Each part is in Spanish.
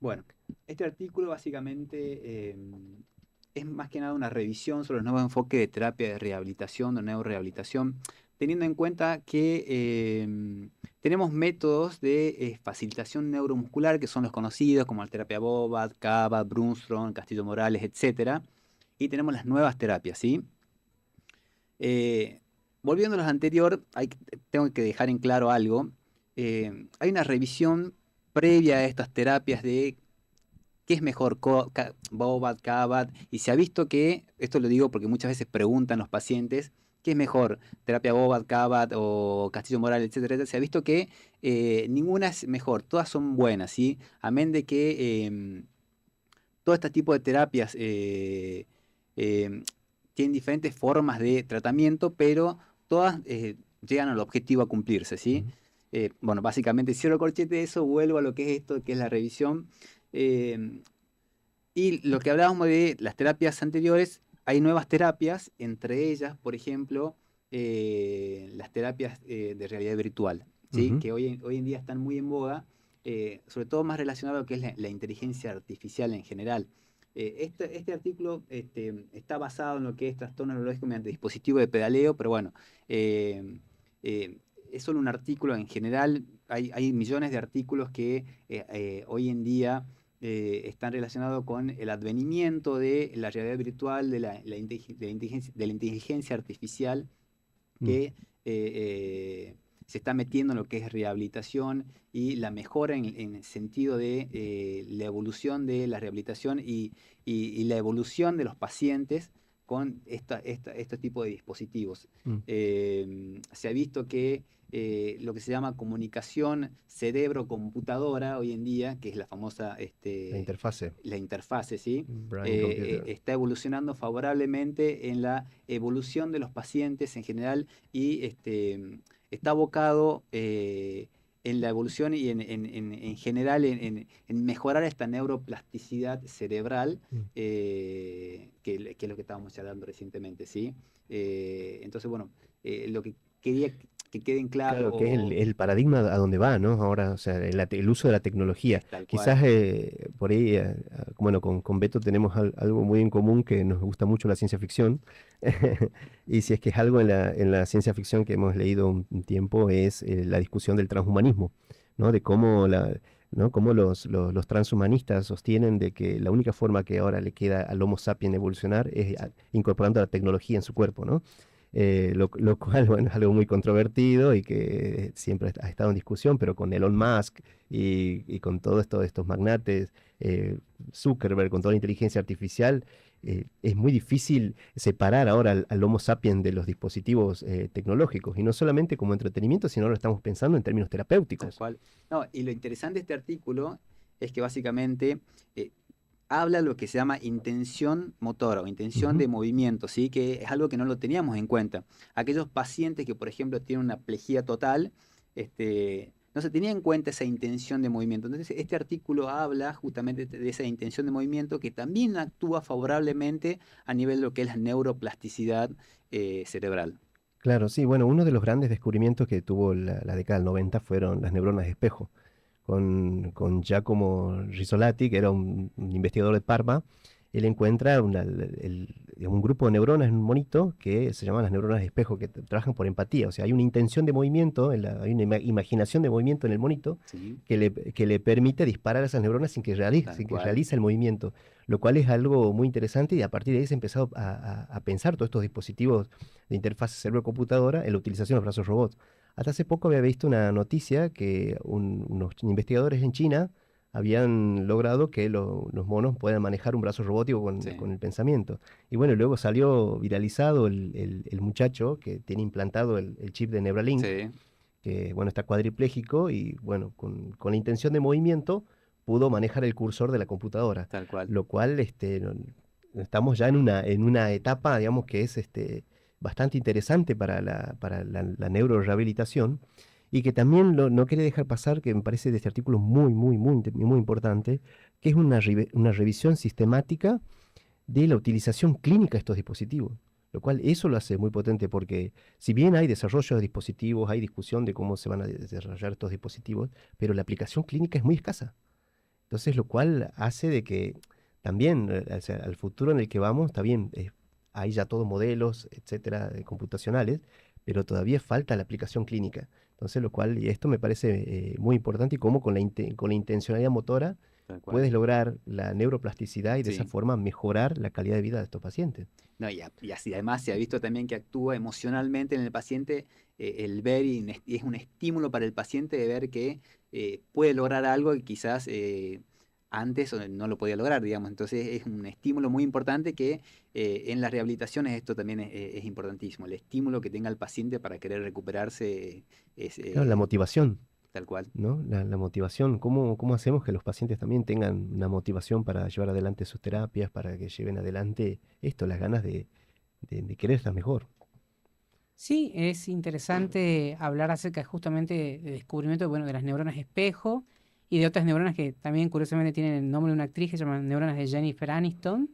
Bueno, este artículo básicamente es más que nada una revisión sobre los nuevos enfoques de terapia de rehabilitación, de neurorehabilitación, teniendo en cuenta que tenemos métodos de facilitación neuromuscular que son los conocidos como la terapia Bobat, Kabat, Brunstrom, Castillo Morales, etcétera, y tenemos las nuevas terapias, ¿sí? Eh, Volviendo a los anterior, tengo que dejar en claro algo. Hay una revisión previa a estas terapias de qué es mejor, Bobat, Cabat, y se ha visto que, esto lo digo porque muchas veces preguntan los pacientes, ¿qué es mejor, terapia Bobat, Cabat o Castillo Moral, etcétera, etcétera? Se ha visto que ninguna es mejor, todas son buenas, ¿sí? Amén de que todo este tipo de terapias eh, tienen diferentes formas de tratamiento, pero todas llegan al objetivo a cumplirse, ¿sí? Ujú. Bueno, básicamente cierro el corchete de eso, vuelvo a lo que es esto, que es la revisión. Eh, y lo que hablábamos de las terapias anteriores, hay nuevas terapias, entre ellas, por ejemplo, las terapias de realidad virtual, ¿sí? Ujú. Que hoy en día están muy en boga, sobre todo más relacionado a lo que es la inteligencia artificial en general. Este artículo está basado en lo que es trastorno neurológico mediante dispositivo de pedaleo, pero bueno, eh, eh, es solo un artículo en general. Hay millones de artículos que hoy en día están relacionados con el advenimiento de la realidad virtual, de la inteligencia artificial Mm. que se está metiendo en lo que es rehabilitación y la mejora en el sentido de la evolución de la rehabilitación y la evolución de los pacientes con este tipo de dispositivos. Mm. Se ha visto que lo que se llama comunicación cerebro-computadora hoy en día, que es la famosa La interfase, la interfase, ¿sí? brain computer. Está evolucionando favorablemente en la evolución de los pacientes en general y está abocado en la evolución y en general en mejorar esta neuroplasticidad cerebral, Mm. que es lo que estábamos charlando recientemente, ¿sí? Entonces, bueno, lo que quería que queden claros Claro, que es el paradigma a donde va, ¿no? Ahora, o sea, el uso de la tecnología. es tal cual. Quizás por ahí, bueno, con Beto tenemos algo muy en común que nos gusta mucho la ciencia ficción. Y si es que es algo en la ciencia ficción que hemos leído un tiempo, es la discusión del transhumanismo, ¿no? De cómo ¿no? Cómo los transhumanistas sostienen de que la única forma que ahora le queda al Homo sapiens evolucionar es incorporando la tecnología en su cuerpo, ¿no? Lo cual, bueno, es algo muy controvertido y que siempre ha estado en discusión, pero con Elon Musk y con todos estos magnates, eh, Zuckerberg, con toda la inteligencia artificial, es muy difícil separar ahora al Homo sapiens de los dispositivos tecnológicos, y no solamente como entretenimiento, sino ahora estamos pensando en términos Tal terapéuticos. cual. No, y lo interesante de este artículo es que básicamente eh, habla lo que se llama intención motora o intención Ujú. de movimiento, ¿sí? Que es algo que no lo teníamos en cuenta. Aquellos pacientes que, por ejemplo, tienen una plejía total, no se tenía en cuenta esa intención de movimiento. Entonces, este artículo habla justamente de esa intención de movimiento que también actúa favorablemente a nivel de lo que es la neuroplasticidad cerebral. Claro, sí, bueno, uno de los grandes descubrimientos que tuvo la década del 90 fueron las neuronas de espejo, con Giacomo Rizzolatti, que era un investigador de Parma. Él encuentra un grupo de neuronas en un monito que se llaman las neuronas de espejo, que trabajan por empatía. O sea, hay una intención de movimiento, hay una imaginación de movimiento en el monito ¿Sí? que le permite disparar a esas neuronas Tal sin que cual. realice el movimiento, lo cual es algo muy interesante, y a partir de ahí se empezó a pensar todos estos dispositivos de interfaz cerebro-computadora en la utilización de los brazos robots. Hasta hace poco había visto una noticia que unos investigadores en China habían logrado que los monos puedan manejar un brazo robótico Sí. con el pensamiento. Y bueno, luego salió viralizado el muchacho que tiene implantado el chip de Neuralink, Sí, que bueno, está cuadripléjico y bueno, con la intención de movimiento pudo manejar el cursor de la computadora, tal cual. lo cual estamos ya en una etapa, digamos, que es bastante interesante para la neurorehabilitación, y que también no quería dejar pasar, que me parece de este artículo muy importante, que es una revisión sistemática de la utilización clínica de estos dispositivos. Lo cual eso lo hace muy potente, porque si bien hay desarrollo de dispositivos, hay discusión de cómo se van a desarrollar estos dispositivos, pero la aplicación clínica es muy escasa. Entonces, lo cual hace de que también, o sea, al futuro en el que vamos, está bien, hay ya todos modelos, etcétera, computacionales, pero todavía falta la aplicación clínica. Entonces, lo cual, y esto me parece muy importante, y cómo con la intencionalidad motora Tal cual. puedes lograr la neuroplasticidad y de esa Sí. forma mejorar la calidad de vida de estos pacientes. No, y así además se ha visto también que actúa emocionalmente en el paciente, el ver y es un estímulo para el paciente de ver que puede lograr algo que quizás antes no lo podía lograr, digamos. Entonces es un estímulo muy importante que en las rehabilitaciones esto también es importantísimo. El estímulo que tenga el paciente para querer recuperarse es Claro, la motivación, tal cual. ¿no? La motivación, ¿cómo hacemos que los pacientes también tengan una motivación para llevar adelante sus terapias, para que lleven adelante esto, las ganas de querer estar mejor? Sí, es interesante hablar acerca justamente de descubrimiento, bueno, de las neuronas espejo y de otras neuronas que también curiosamente tienen el nombre de una actriz que se llaman neuronas de Jennifer Aniston,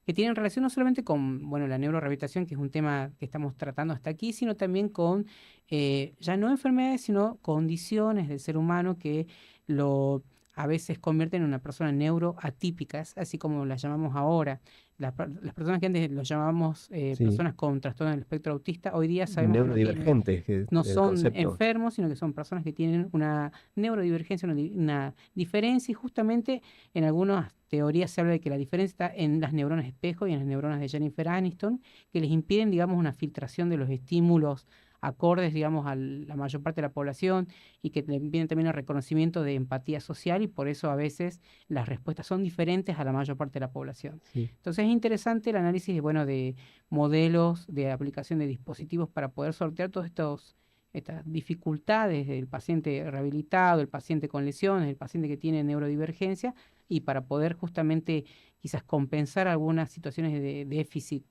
que tienen relación no solamente con, bueno, la neurorehabilitación, que es un tema que estamos tratando hasta aquí, sino también con ya no enfermedades, sino condiciones del ser humano que lo a veces convierten en una persona neuroatípicas, así como las llamamos ahora. Las personas que antes los llamábamos Sí, personas con trastorno del espectro autista, hoy día sabemos que tienen, neurodivergentes, que es no el son concepto. enfermos, sino que son personas que tienen una neurodivergencia, una diferencia, y justamente en algunas teorías se habla de que la diferencia está en las neuronas espejo y en las neuronas de Jennifer Aniston, que les impiden, digamos, una filtración de los estímulos acordes, digamos, a la mayor parte de la población, y que le impiden también el reconocimiento de empatía social, y por eso a veces las respuestas son diferentes a la mayor parte de la población. Sí. Entonces es interesante el análisis, bueno, de modelos de aplicación de dispositivos para poder sortear todos estas dificultades del paciente rehabilitado, el paciente con lesiones, el paciente que tiene neurodivergencia, y para poder justamente quizás compensar algunas situaciones de déficit.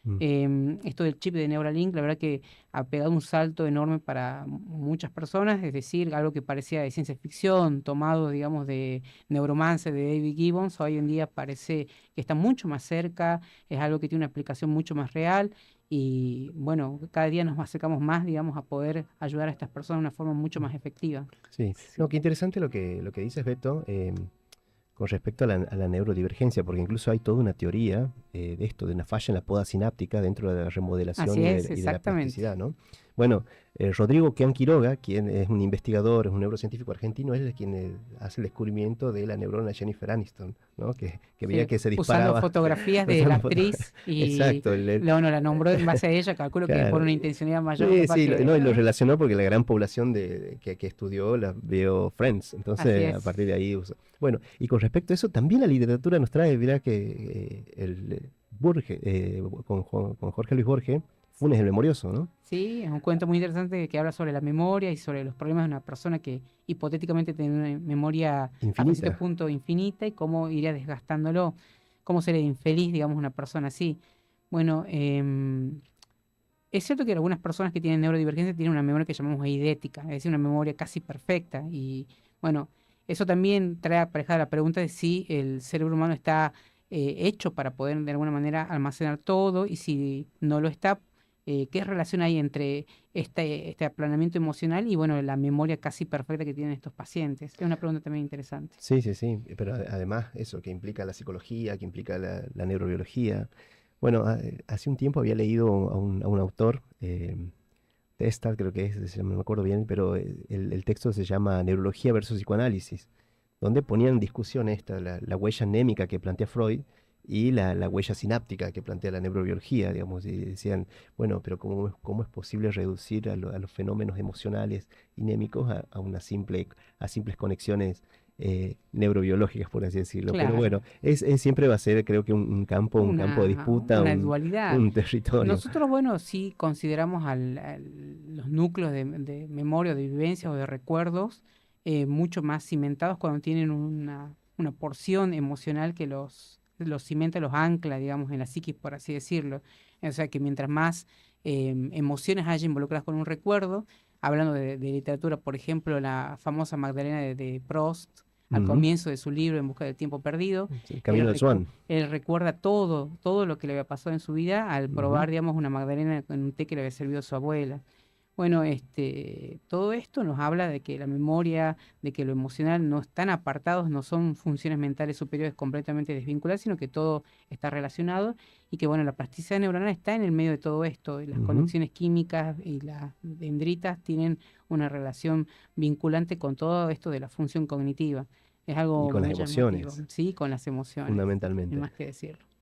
Mm. Esto del chip de Neuralink, la verdad que ha pegado un salto enorme para muchas personas, es decir, algo que parecía de ciencia ficción, tomado, digamos, de Neuromancer de David Gibbons, hoy en día parece que está mucho más cerca, es algo que tiene una aplicación mucho más real, y bueno, cada día nos acercamos más, digamos, a poder ayudar a estas personas de una forma mucho más efectiva. Sí, no, qué interesante lo que dices, Beto, con respecto a la neurodivergencia, porque incluso hay toda una teoría de esto, de una falla en la poda sináptica dentro de la remodelación Así es, y de la exactamente. plasticidad, ¿no? Bueno, Rodrigo Quian Quiroga, quien es un investigador, es un neurocientífico argentino, es el quien hace el descubrimiento de la neurona Jennifer Aniston, ¿no? Que veía Sí, que se usando disparaba. fotografías de la usando foto- actriz, y Exacto, bueno, la nombró en base a ella, calculo que por claro. una intencionalidad mayor, Sí, capaz sí, no, y lo que... relacionó porque la gran población que estudió la vio Friends, Así entonces a es. partir de ahí bueno, y con respecto a eso, también la literatura nos trae, mirá que Borges, con Jorge Luis Borges, Funes el Memorioso, ¿no? Sí, es un cuento muy interesante que habla sobre la memoria y sobre los problemas de una persona que hipotéticamente tiene una memoria hasta cierto Infinita. punto infinita, y cómo iría desgastándolo, cómo sería infeliz, digamos, una persona así. Bueno, es cierto que algunas personas que tienen neurodivergencia tienen una memoria que llamamos eidética, es decir, una memoria casi perfecta. Y bueno, eso también trae aparejada la pregunta de si el cerebro humano está hecho para poder de alguna manera almacenar todo, y si no lo está, ¿qué relación hay entre este aplanamiento emocional y bueno, la memoria casi perfecta que tienen estos pacientes? Es una pregunta también interesante. Sí, sí, sí, pero además eso, que implica la psicología, que implica la neurobiología. Bueno, hace un tiempo había leído a un autor, Testard creo que es, no me acuerdo bien, pero el texto se llama Neurología versus Psicoanálisis, donde ponían en discusión esta, la huella anémica que plantea Freud y la huella sináptica que plantea la neurobiología, digamos, y decían, bueno, pero ¿cómo es posible reducir a los fenómenos emocionales inémicos a simples conexiones neurobiológicas, por así decirlo? Pero Claro, bueno, siempre va a ser, creo que un campo de disputa, una dualidad. un territorio. Nosotros, bueno, sí consideramos los núcleos de memoria, de vivencia o de recuerdos mucho más cimentados cuando tienen una porción emocional que los cimenta, los ancla, digamos, en la psiquis, por así decirlo. O sea que mientras más emociones haya involucradas con un recuerdo, hablando de literatura, por ejemplo, la famosa Magdalena de Proust, al Ujú. comienzo de su libro En busca del tiempo perdido, Sí, él, Camino del Swan. él recuerda todo lo que le había pasado en su vida al Ujú. probar, digamos, una magdalena en un té que le había servido su abuela. Bueno, todo esto nos habla de que la memoria, de que lo emocional no están apartados, no son funciones mentales superiores completamente desvinculadas, sino que todo está relacionado y que, bueno, la plasticidad neuronal está en el medio de todo esto. Y las Ujú. conexiones químicas y las dendritas tienen una relación vinculante con todo esto de la función cognitiva. Es Y algo con las muy llamativo, emociones, ¿sí? Con las emociones, no hay fundamentalmente. más que decirlo.